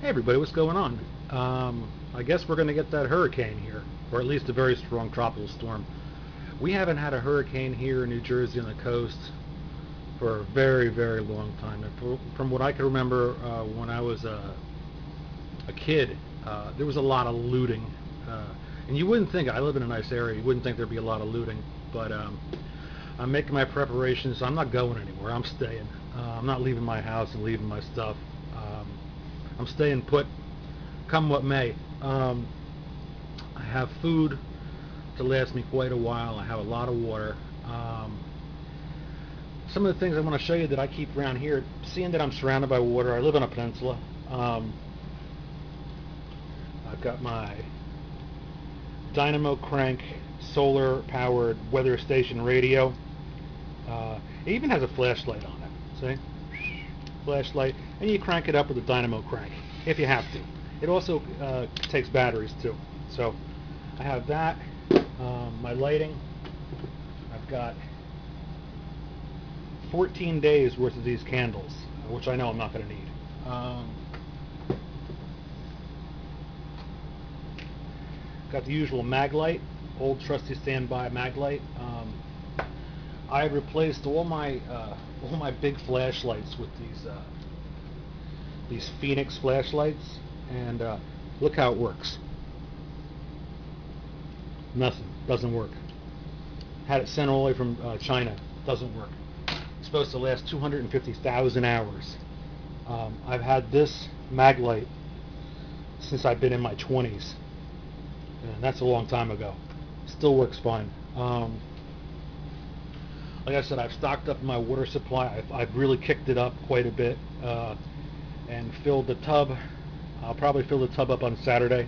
Hey everybody, what's going on? I guess we're going to get that hurricane here, or at least a very strong tropical storm. We haven't had a hurricane here in New Jersey on the coast for a very, very long time. And from what I can remember when I was a kid, there was a lot of looting. And you wouldn't think, I live in a nice area, you wouldn't think there'd be a lot of looting. But I'm making my preparations, so I'm not going anywhere. I'm staying. I'm not leaving my house and leaving my stuff. I'm staying put, come what may. I have food to last me quite a while. I have a lot of water. Some of the things I want to show you that I keep around here, seeing that I'm surrounded by water, I live on a peninsula. I've got my Dynamo Crank solar powered weather station radio. It even has a flashlight on it. See? Flashlight, and you crank it up with a Dynamo Crank if you have to. It also takes batteries too. So I have that. My lighting, I've got 14 days worth of these candles, which I know I'm not going to need. Got the usual Maglite, old trusty standby Maglite. I replaced all my big flashlights with these Phoenix flashlights, and look how it works. Nothing, doesn't work. Had it sent all the way from China, doesn't work. It's supposed to last 250,000 hours. I've had this Maglite since I've been in my 20s, and that's a long time ago. Still works fine. Like I said, I've stocked up my water supply. I've really kicked it up quite a bit and filled the tub. I'll probably fill the tub up on Saturday,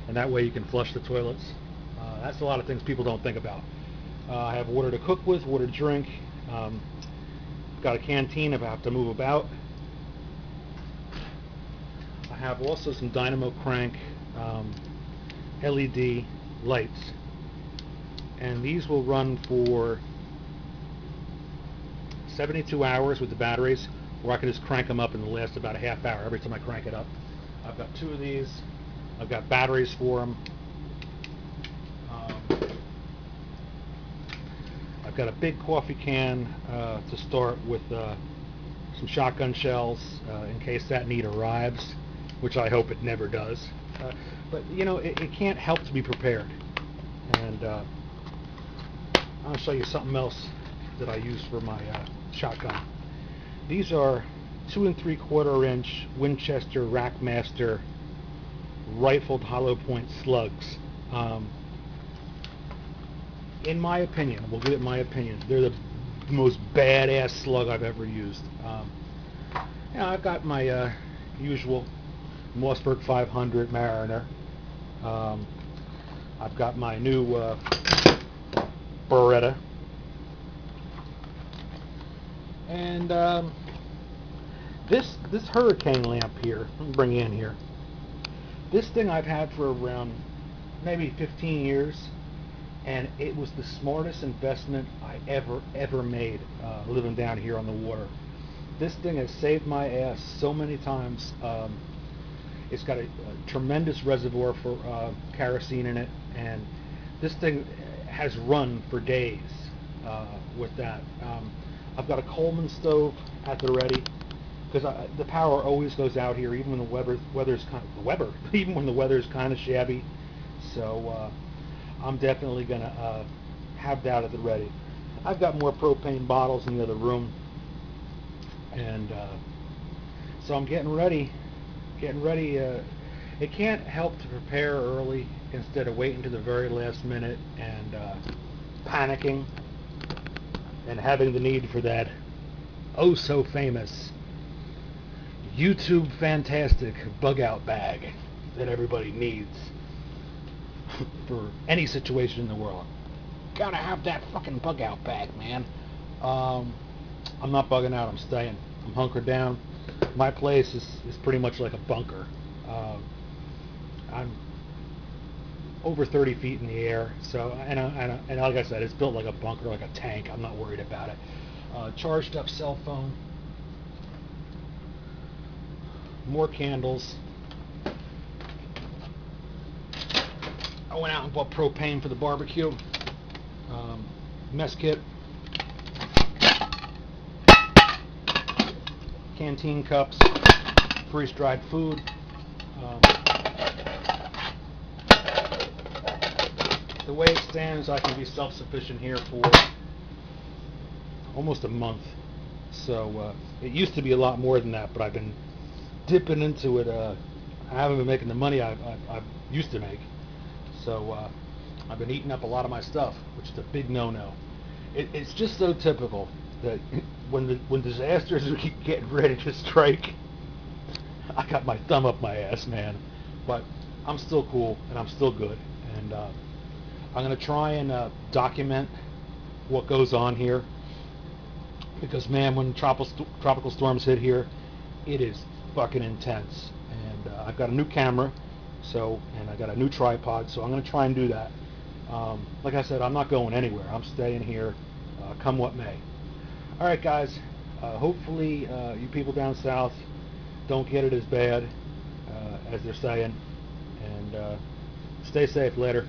and that way you can flush the toilets. That's a lot of things people don't think about. I have water to cook with, water to drink. Got a canteen if I have to move about. I have also some Dynamo Crank LED lights, and these will run for 72 hours with the batteries, or I can just crank them up and they'll last about a half hour every time I crank it up. I've got two of these. I've got batteries for them. I've got a big coffee can to start with some shotgun shells in case that need arrives, which I hope it never does. But you know, it can't help to be prepared. And I'll show you something else that I use for my shotgun. These are 2 3/4 inch Winchester Rackmaster rifled hollow point slugs. In my opinion, we'll give it my opinion, they're the most badass slug I've ever used. You know, I've got my usual Mossberg 500 Mariner. I've got my new Beretta. And this hurricane lamp here, let me bring you in here. This thing I've had for around maybe 15 years, and it was the smartest investment I ever made living down here on the water. This thing has saved my ass so many times. It's got a tremendous reservoir for kerosene in it, and this thing has run for days with that. I've got a Coleman stove at the ready, because the power always goes out here, even when the weather's kind of shabby. So I'm definitely gonna have that at the ready. I've got more propane bottles in the other room, and so I'm getting ready. It can't help to prepare early instead of waiting to the very last minute and panicking and having the need for that oh so famous YouTube fantastic bug out bag that everybody needs for any situation in the world. Gotta have that fucking bug out bag, man. I'm not bugging out, I'm staying. I'm hunkered down. My place is pretty much like a bunker. I'm over 30 feet in the air, so and like I said, it's built like a bunker, like a tank. I'm not worried about it. Charged up cell phone, more candles, I went out and bought propane for the barbecue, mess kit, canteen cups, freeze-dried food. The way it stands, I can be self-sufficient here for almost a month. So it used to be a lot more than that, but I've been dipping into it. I haven't been making the money I used to make. So I've been eating up a lot of my stuff, which is a big no-no. It's just so typical that when disasters are getting ready to strike, I got my thumb up my ass, man. But I'm still cool and I'm still good, and I'm gonna try and document what goes on here, because man, when tropical storms hit here, it is fucking intense. And I've got a new camera, and I got a new tripod, so I'm gonna try and do that. Like I said, I'm not going anywhere. I'm staying here, come what may. All right, guys. Hopefully, you people down south don't get it as bad as they're saying. And stay safe. Later.